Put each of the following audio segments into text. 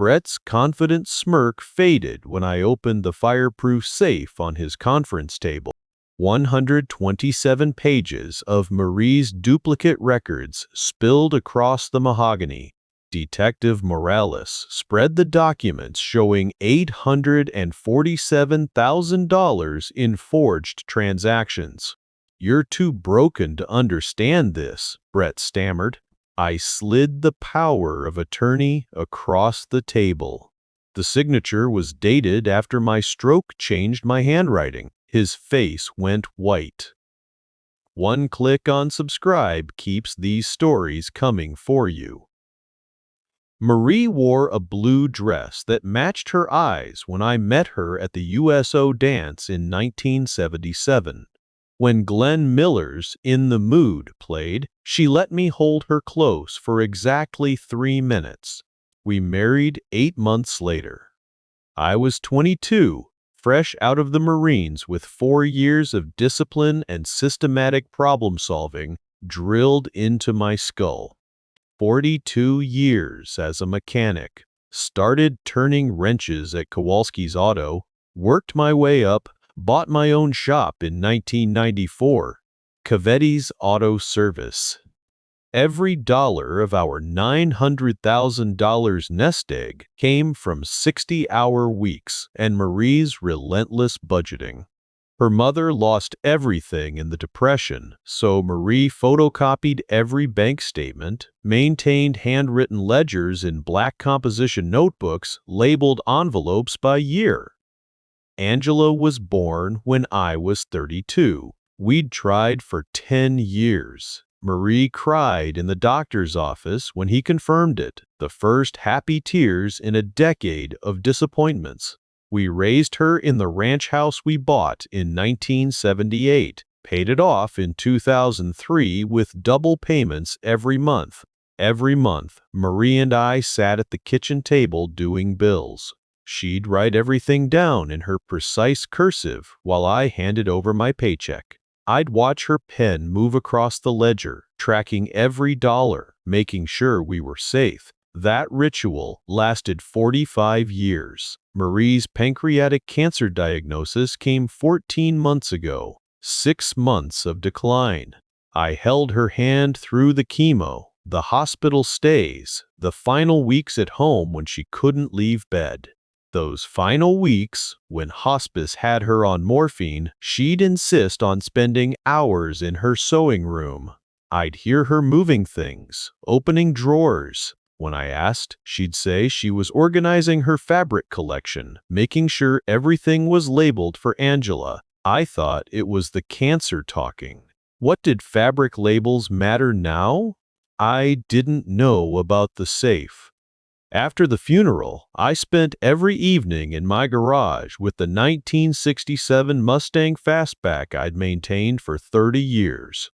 Brett's confident smirk faded when I opened the fireproof safe on his conference table. 127 pages of Marie's duplicate records spilled across the mahogany. Detective Morales spread the documents showing $847,000 in forged transactions. "You're too broken to understand this," Brett stammered. I slid the power of attorney across the table. The signature was dated after my stroke changed my handwriting. His face went white. One click on subscribe keeps these stories coming for you. Marie wore a blue dress that matched her eyes when I met her at the USO dance in 1977. When Glenn Miller's In the Mood played, she let me hold her close for exactly 3 minutes. We married 8 months later. I was 22, fresh out of the Marines with 4 years of discipline and systematic problem-solving drilled into my skull. 42 years as a mechanic, started turning wrenches at Kowalski's Auto, worked my way up, bought my own shop in 1994, Calvetti's Auto Service. Every dollar of our $900,000 nest egg came from 60-hour weeks and Marie's relentless budgeting. Her mother lost everything in the Depression, so Marie photocopied every bank statement, maintained handwritten ledgers in black composition notebooks, labeled envelopes by year. Angela was born when I was 32. We'd tried for 10 years. Marie cried in the doctor's office when he confirmed it, the first happy tears in a decade of disappointments. We raised her in the ranch house we bought in 1978, paid it off in 2003 with double payments every month. Every month, Marie and I sat at the kitchen table doing bills. She'd write everything down in her precise cursive while I handed over my paycheck. I'd watch her pen move across the ledger, tracking every dollar, making sure we were safe. That ritual lasted 45 years. Marie's pancreatic cancer diagnosis came 14 months ago, 6 months of decline. I held her hand through the chemo, the hospital stays, the final weeks at home when she couldn't leave bed. Those final weeks, when hospice had her on morphine, she'd insist on spending hours in her sewing room. I'd hear her moving things, opening drawers. When I asked, she'd say she was organizing her fabric collection, making sure everything was labeled for Angela. I thought it was the cancer talking. What did fabric labels matter now? I didn't know about the safe. After the funeral, I spent every evening in my garage with the 1967 Mustang Fastback I'd maintained for 30 years.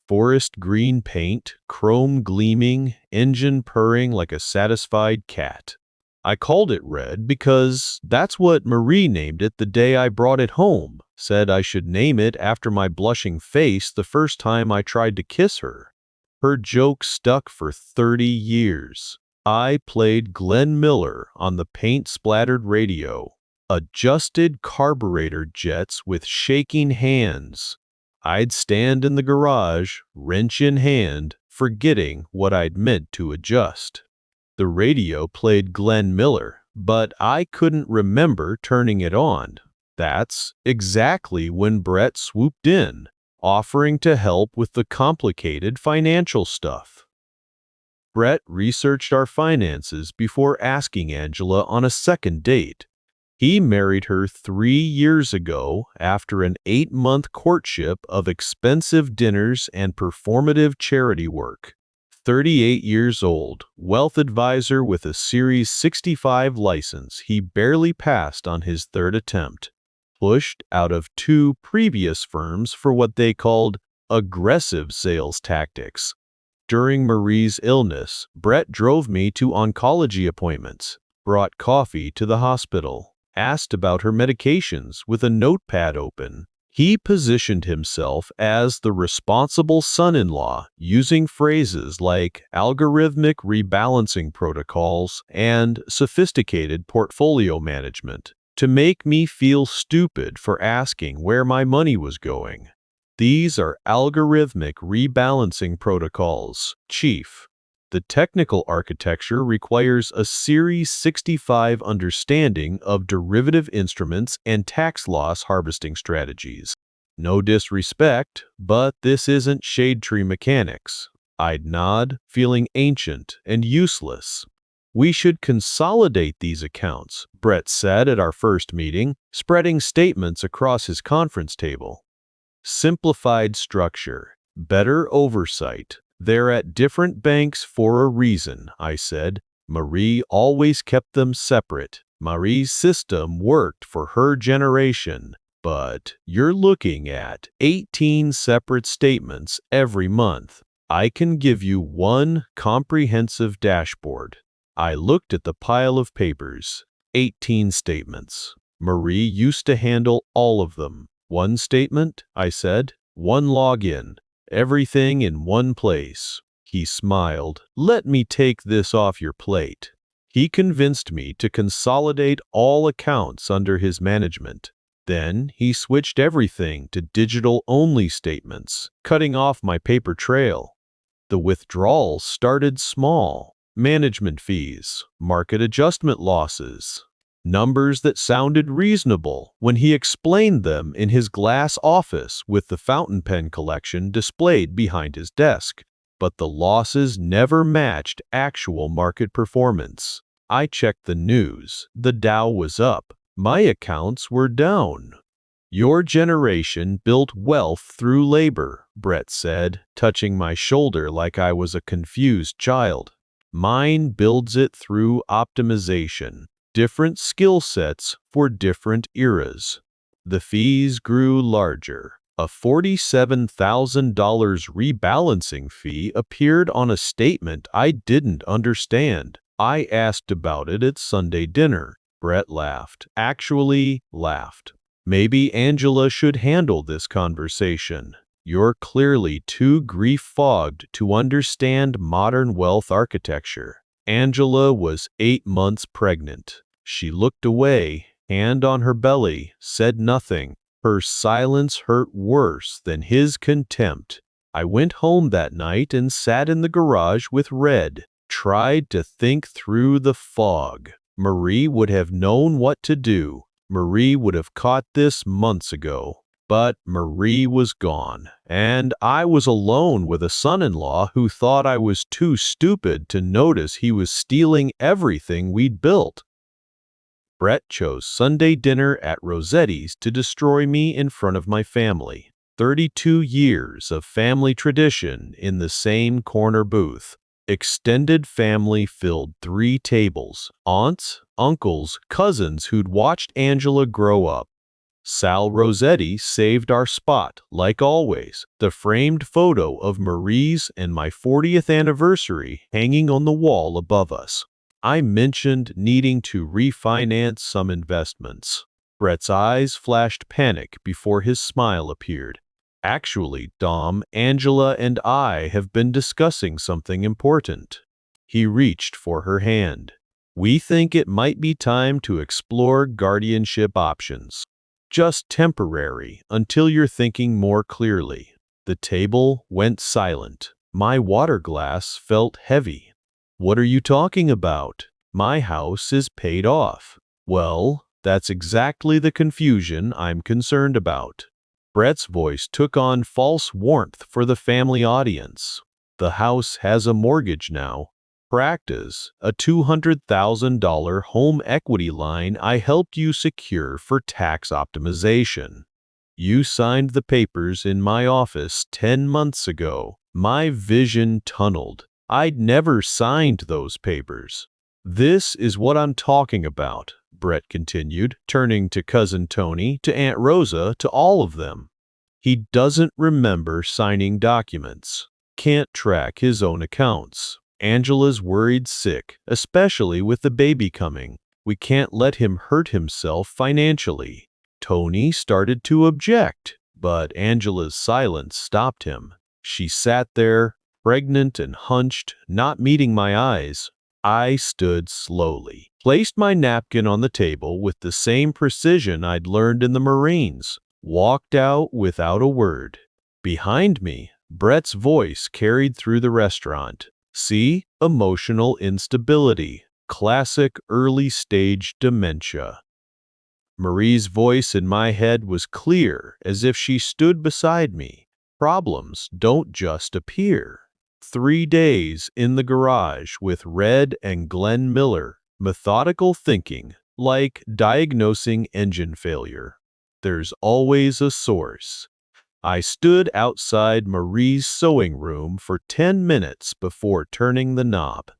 Forest green paint, chrome gleaming, engine purring like a satisfied cat. I called it red because that's what Marie named it the day I brought it home, said I should name it after my blushing face the first time I tried to kiss her. Her joke stuck for 30 years. I played Glenn Miller on the paint-splattered radio, adjusted carburetor jets with shaking hands. I'd stand in the garage, wrench in hand, forgetting what I'd meant to adjust. The radio played Glenn Miller, but I couldn't remember turning it on. That's exactly when Brett swooped in, offering to help with the complicated financial stuff. Brett researched our finances before asking Angela on a second date. He married her 3 years ago after an 8-month courtship of expensive dinners and performative charity work. 38 years old, wealth advisor with a Series 65 license he barely passed on his 3rd attempt. Pushed out of 2 previous firms for what they called aggressive sales tactics. During Marie's illness, Brett drove me to oncology appointments, brought coffee to the hospital, asked about her medications with a notepad open. He positioned himself as the responsible son-in-law, using phrases like algorithmic rebalancing protocols and sophisticated portfolio management to make me feel stupid for asking where my money was going. These are algorithmic rebalancing protocols, Chief. The technical architecture requires a Series 65 understanding of derivative instruments and tax loss harvesting strategies. No disrespect, but this isn't shade tree mechanics. I'd nod, feeling ancient and useless. We should consolidate these accounts, Brett said at our first meeting, spreading statements across his conference table. Simplified structure, better oversight. They're at different banks for a reason, I said. Marie always kept them separate. Marie's system worked for her generation, but you're looking at 18 separate statements every month. I can give you one comprehensive dashboard. I looked at the pile of papers. 18 statements. Marie used to handle all of them. One statement, I said. One login. Everything in one place. He smiled. Let me take this off your plate. He convinced me to consolidate all accounts under his management. Then he switched everything to digital-only statements, cutting off my paper trail. The withdrawals started small. Management fees, market adjustment losses. Numbers that sounded reasonable when he explained them in his glass office with the fountain pen collection displayed behind his desk. But the losses never matched actual market performance. I checked the news. The Dow was up. My accounts were down. Your generation built wealth through labor, Brett said, touching my shoulder like I was a confused child. Mine builds it through optimization. Different skill sets for different eras. The fees grew larger. A $47,000 rebalancing fee appeared on a statement I didn't understand. I asked about it at Sunday dinner. Brett laughed. Actually laughed. Maybe Angela should handle this conversation. You're clearly too grief-fogged to understand modern wealth architecture. Angela was 8 months pregnant. She looked away, hand on her belly, said nothing. Her silence hurt worse than his contempt. I went home that night and sat in the garage with Red, tried to think through the fog. Marie would have known what to do. Marie would have caught this months ago. But Marie was gone, and I was alone with a son-in-law who thought I was too stupid to notice he was stealing everything we'd built. Brett chose Sunday dinner at Rosetti's to destroy me in front of my family. 32 years of family tradition in the same corner booth. Extended family filled 3 tables. Aunts, uncles, cousins who'd watched Angela grow up. Sal Rosetti saved our spot, like always, the framed photo of Marie's and my 40th anniversary hanging on the wall above us. I mentioned needing to refinance some investments. Brett's eyes flashed panic before his smile appeared. Actually, Dom, Angela, and I have been discussing something important. He reached for her hand. We think it might be time to explore guardianship options. Just temporary, until you're thinking more clearly. The table went silent. My water glass felt heavy. What are you talking about? My house is paid off. Well, that's exactly the confusion I'm concerned about. Brett's voice took on false warmth for the family audience. The house has a mortgage now. Practice, a $200,000 home equity line I helped you secure for tax optimization. You signed the papers in my office 10 months ago. My vision tunneled. I'd never signed those papers. This is what I'm talking about, Brett continued, turning to Cousin Tony, to Aunt Rosa, to all of them. He doesn't remember signing documents. Can't track his own accounts. Angela's worried sick, especially with the baby coming. We can't let him hurt himself financially. Tony started to object. But Angela's silence stopped him. She sat there, pregnant and hunched, not meeting my eyes. I stood slowly, placed my napkin on the table with the same precision I'd learned in the Marines, walked out without a word. Behind me, Brett's voice carried through the restaurant. See, emotional instability, classic early-stage dementia. Marie's voice in my head was clear, as if she stood beside me. Problems don't just appear. 3 days in the garage with Red and Glenn Miller, methodical thinking, like diagnosing engine failure. There's always a source. I stood outside Marie's sewing room for 10 minutes before turning the knob.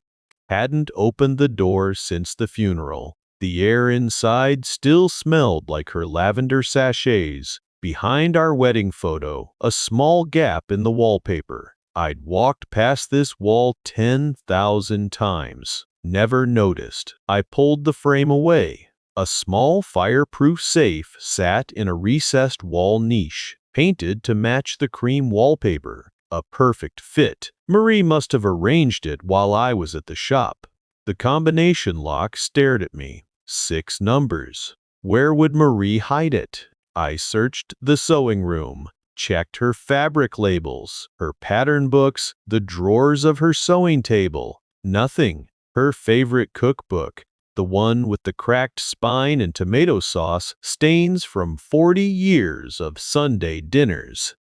Hadn't opened the door since the funeral. The air inside still smelled like her lavender sachets. Behind our wedding photo, a small gap in the wallpaper. I'd walked past this wall 10,000 times. Never noticed. I pulled the frame away. A small fireproof safe sat in a recessed wall niche, painted to match the cream wallpaper. A perfect fit. Marie must have arranged it while I was at the shop. The combination lock stared at me. 6 numbers. Where would Marie hide it? I searched the sewing room, checked her fabric labels, her pattern books, the drawers of her sewing table. Nothing. Her favorite cookbook, the one with the cracked spine and tomato sauce stains from 40 years of Sunday dinners.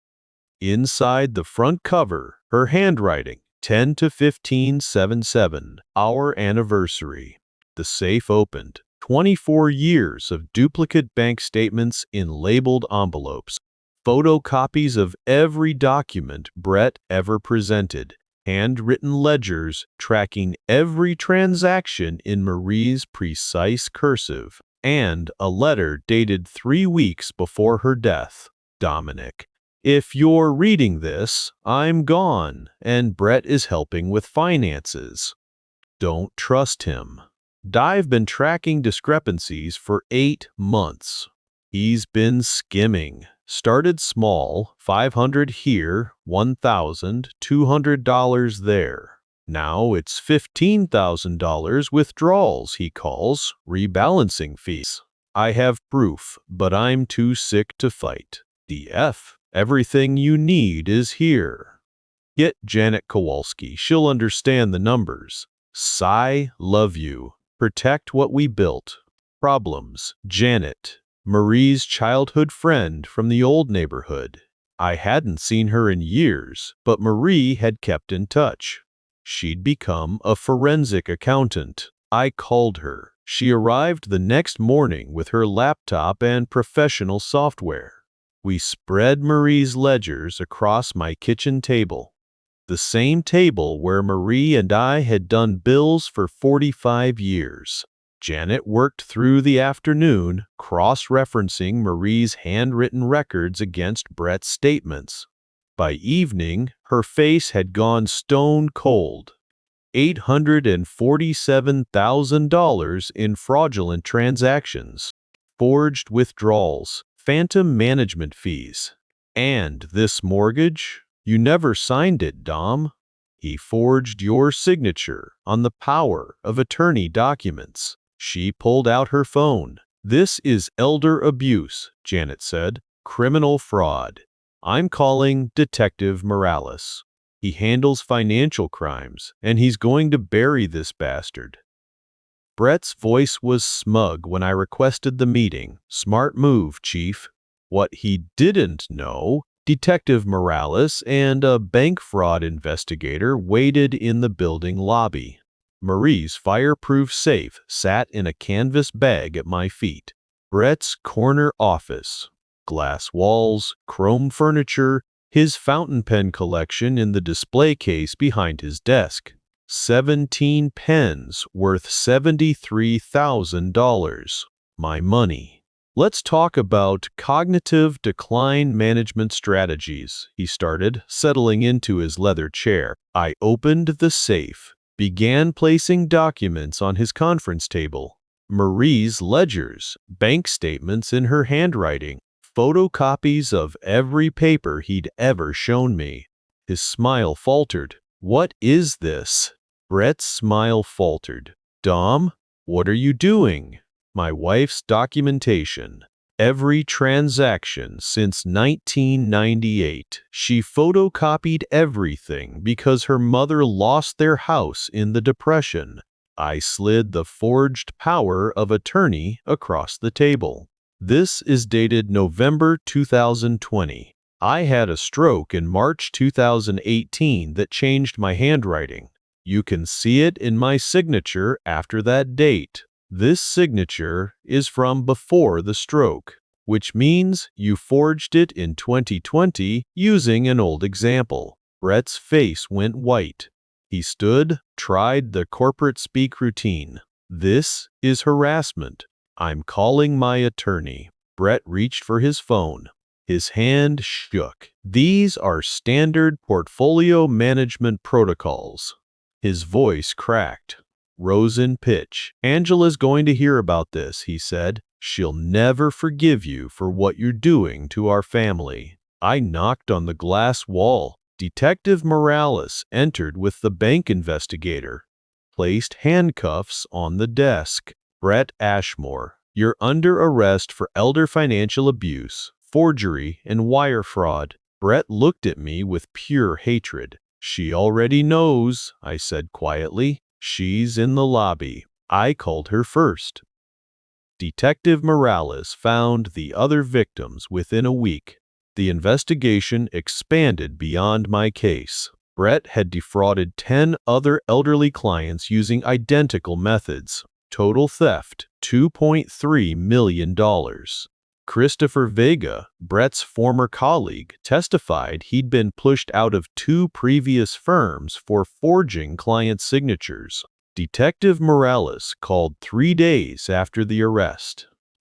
Inside the front cover, her handwriting, 10 to 15/77, our anniversary. The safe opened. 24 years of duplicate bank statements in labeled envelopes. Photocopies of every document Brett ever presented. Handwritten ledgers tracking every transaction in Marie's precise cursive. And a letter dated 3 weeks before her death. Dominic. If you're reading this, I'm gone, and Brett is helping with finances. Don't trust him. I've been tracking discrepancies for 8 months. He's been skimming. Started small, $500 here, $1,200 there. Now it's $15,000 withdrawals he calls rebalancing fees. I have proof, but I'm too sick to fight. DF. Everything you need is here. Get Janet Kowalski. She'll understand the numbers. Sigh, love you. Protect what we built. Problems. Janet. Marie's childhood friend from the old neighborhood. I hadn't seen her in years, but Marie had kept in touch. She'd become a forensic accountant. I called her. She arrived the next morning with her laptop and professional software. We spread Marie's ledgers across my kitchen table, the same table where Marie and I had done bills for 45 years. Janet worked through the afternoon, cross-referencing Marie's handwritten records against Brett's statements. By evening, her face had gone stone cold. $847,000 in fraudulent transactions, forged withdrawals, phantom management fees. And this mortgage? You never signed it, Dom. He forged your signature on the power of attorney documents. She pulled out her phone. This is elder abuse, Janet said. Criminal fraud. I'm calling Detective Morales. He handles financial crimes, and he's going to bury this bastard. Brett's voice was smug when I requested the meeting. Smart move, Chief. What he didn't know, Detective Morales and a bank fraud investigator waited in the building lobby. Marie's fireproof safe sat in a canvas bag at my feet. Brett's corner office. Glass walls, chrome furniture, his fountain pen collection in the display case behind his desk. 17 pens worth $73,000. My money. Let's talk about cognitive decline management strategies, he started, settling into his leather chair. I opened the safe, began placing documents on his conference table. Marie's ledgers, bank statements in her handwriting, photocopies of every paper he'd ever shown me. His smile faltered. "What is this?" Brett's smile faltered. "Dom, what are you doing?" "My wife's documentation. Every transaction since 1998. She photocopied everything because her mother lost their house in the Depression." I slid the forged power of attorney across the table. "This is dated November 2020. I had a stroke in March 2018 that changed my handwriting. You can see it in my signature after that date. This signature is from before the stroke, which means you forged it in 2020 using an old example." Brett's face went white. He stood, tried the corporate speak routine. "This is harassment. I'm calling my attorney." Brett reached for his phone. His hand shook. "These are standard portfolio management protocols." His voice cracked. Rose in pitch. "Angela's going to hear about this," he said. "She'll never forgive you for what you're doing to our family." I knocked on the glass wall. Detective Morales entered with the bank investigator, placed handcuffs on the desk. "Brett Ashmore, you're under arrest for elder financial abuse, forgery, and wire fraud." Brett looked at me with pure hatred. "She already knows," I said quietly. "She's in the lobby. I called her first." Detective Morales found the other victims within a week. The investigation expanded beyond my case. Brett had defrauded 10 other elderly clients using identical methods. Total theft, $2.3 million. Christopher Vega, Brett's former colleague, testified he'd been pushed out of 2 previous firms for forging client signatures. Detective Morales called 3 days after the arrest.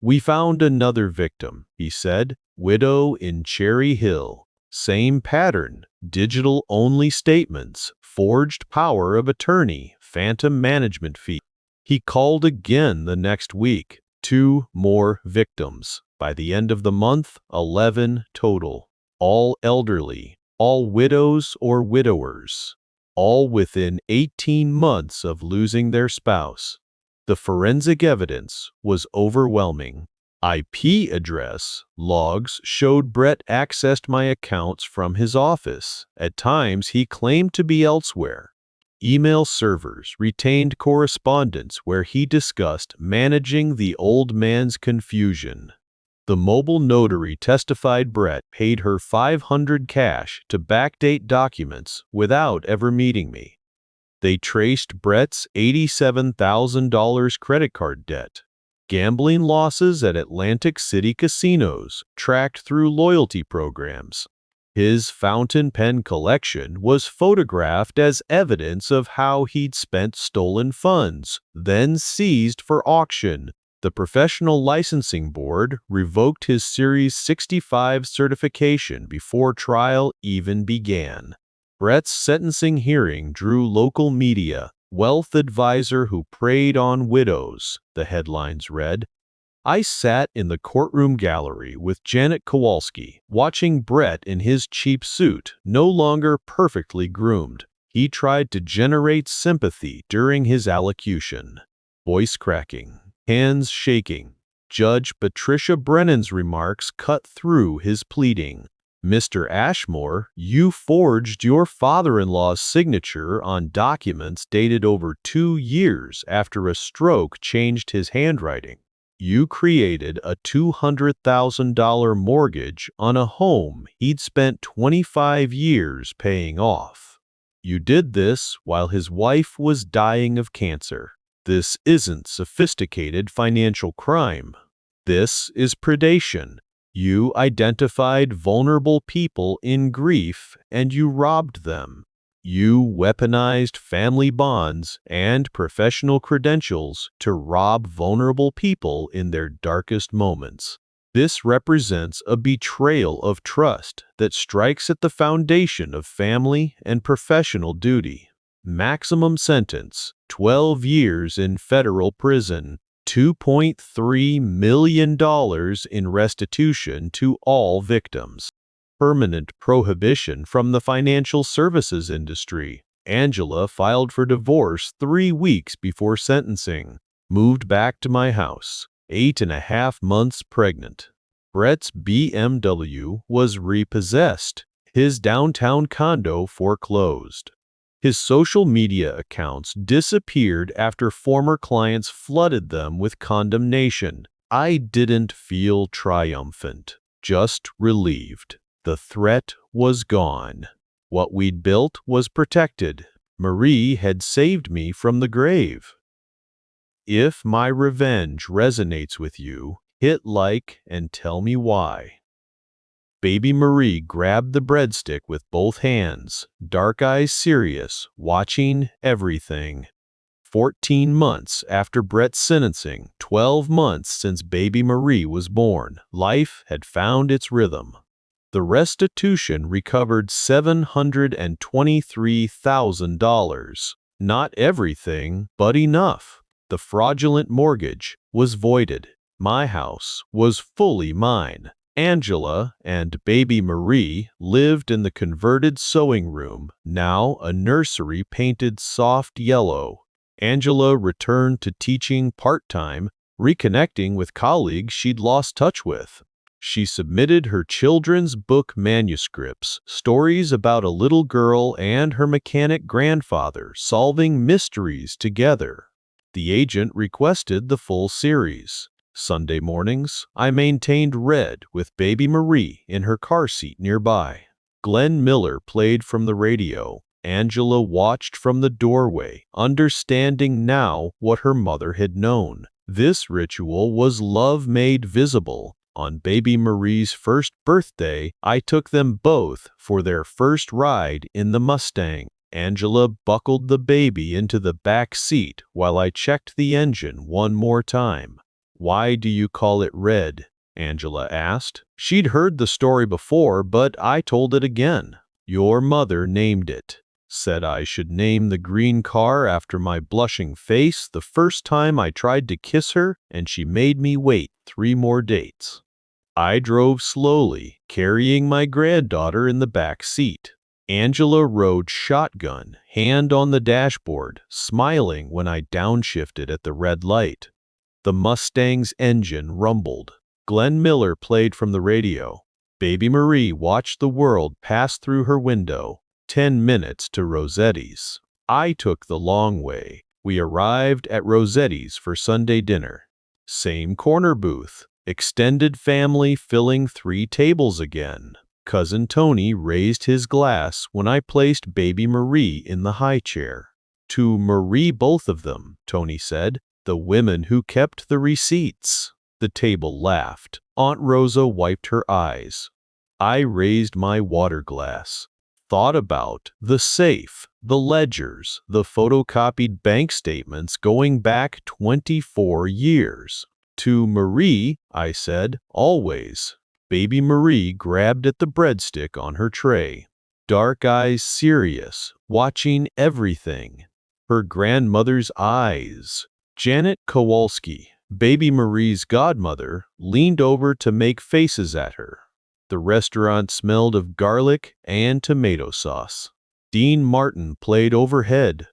"We found another victim," he said. "Widow in Cherry Hill. Same pattern. Digital-only statements, forged power of attorney, phantom management fee." He called again the next week. 2 more victims. By the end of the month, 11 total. All elderly, all widows or widowers, all within 18 months of losing their spouse. The forensic evidence was overwhelming. IP address logs showed Brett accessed my accounts from his office. At times, he claimed to be elsewhere. Email servers retained correspondence where he discussed managing the old man's confusion. The mobile notary testified Brett paid her $500 cash to backdate documents without ever meeting me. They traced Brett's $87,000 credit card debt. Gambling losses at Atlantic City casinos tracked through loyalty programs. His fountain pen collection was photographed as evidence of how he'd spent stolen funds, then seized for auction. The Professional Licensing Board revoked his Series 65 certification before trial even began. Brett's sentencing hearing drew local media. "Wealth advisor who preyed on widows," the headlines read. I sat in the courtroom gallery with Janet Kowalski, watching Brett in his cheap suit, no longer perfectly groomed. He tried to generate sympathy during his allocution. Voice cracking, hands shaking. Judge Patricia Brennan's remarks cut through his pleading. "Mr. Ashmore, you forged your father-in-law's signature on documents dated over 2 years after a stroke changed his handwriting. You created a $200,000 mortgage on a home he'd spent 25 years paying off. You did this while his wife was dying of cancer. This isn't sophisticated financial crime. This is predation. You identified vulnerable people in grief and you robbed them. You weaponized family bonds and professional credentials to rob vulnerable people in their darkest moments. This represents a betrayal of trust that strikes at the foundation of family and professional duty. Maximum sentence, 12 years in federal prison." $2.3 million in restitution to all victims. Permanent prohibition from the financial services industry. Angela filed for divorce 3 weeks before sentencing. Moved back to my house, 8.5 months pregnant. Brett's BMW was repossessed. His downtown condo foreclosed. His social media accounts disappeared after former clients flooded them with condemnation. I didn't feel triumphant, just relieved. The threat was gone. What we'd built was protected. Marie had saved me from the grave. If my revenge resonates with you, hit like and tell me why. Baby Marie grabbed the breadstick with both hands, dark eyes serious, watching everything. 14 months after Brett's sentencing, 12 months since baby Marie was born, life had found its rhythm. The restitution recovered $723,000. Not everything, but enough. The fraudulent mortgage was voided. My house was fully mine. Angela and baby Marie lived in the converted sewing room, now a nursery painted soft yellow. Angela returned to teaching part-time, reconnecting with colleagues she'd lost touch with. She submitted her children's book manuscripts, stories about a little girl and her mechanic grandfather solving mysteries together. The agent requested the full series. Sunday mornings, I maintained Red with baby Marie in her car seat nearby. Glenn Miller played from the radio. Angela watched from the doorway, understanding now what her mother had known. This ritual was love made visible. On baby Marie's first birthday, I took them both for their first ride in the Mustang. Angela buckled the baby into the back seat while I checked the engine one more time. "Why do you call it Red?" Angela asked. She'd heard the story before, but I told it again. "Your mother named it. Said I should name the green car after my blushing face the first time I tried to kiss her, and she made me wait 3 more dates." I drove slowly, carrying my granddaughter in the back seat. Angela rode shotgun, hand on the dashboard, smiling when I downshifted at the red light. The Mustang's engine rumbled. Glenn Miller played from the radio. Baby Marie watched the world pass through her window. 10 minutes to Rosetti's. I took the long way. We arrived at Rosetti's for Sunday dinner. Same corner booth. Extended family filling 3 tables again. Cousin Tony raised his glass when I placed baby Marie in the high chair. "To Marie, both of them," Tony said. "The women who kept the receipts." The table laughed. Aunt Rosa wiped her eyes. I raised my water glass. Thought about the safe, the ledgers, the photocopied bank statements going back 24 years. "To Marie," I said, "always." Baby Marie grabbed at the breadstick on her tray. Dark eyes serious, watching everything. Her grandmother's eyes. Janet Kowalski, baby Marie's godmother, leaned over to make faces at her. The restaurant smelled of garlic and tomato sauce. Dean Martin played overhead.